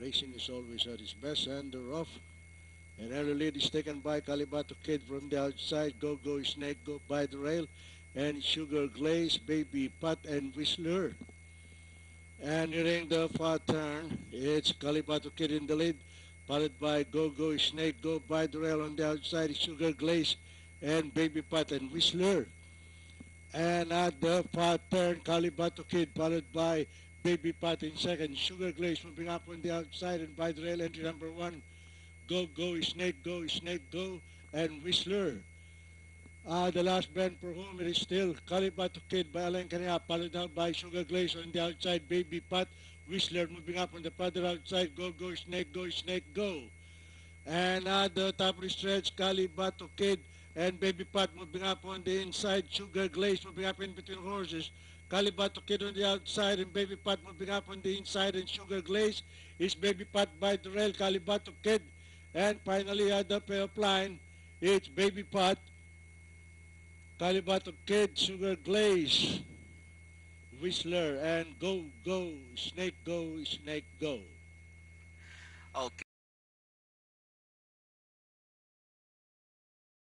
Racing is always at its best, and the rough. An early lead is taken by Calibato Kid from the outside. Go, go, Snake, go by the rail. And Sugar Glaze, Baby Pat, and Whistler. And nearing the far turn, it's Calibato Kid in the lead, followed by Go, go, Snake, go by the rail on the outside. Sugar Glaze, and Baby Pat, and Whistler. And at the far turn, Calibato Kid, followed by Baby Pat in second. Sugar Glaze moving up on the outside, and by the rail, entry number one. Go, go, Snake, go, and Whistler. The last bend for whom it is still Calibato Kid by Alain Canea, followed out by Sugar Glaze on the outside, Baby Pat, Whistler moving up on the further outside, go, Snake, go. And at the top of the stretch, Calibato Kid and Baby Pat moving up on the inside, Sugar Glaze moving up in between horses. Calibato Kid on the outside and Baby Pat moving up on the inside, and Sugar Glaze is Baby Pat by the rail, Calibato Kid. And finally at the payoff line, it's Baby Pat, Calibato Kid, Sugar Glaze, Whistler, and go, Snake, go. Okay.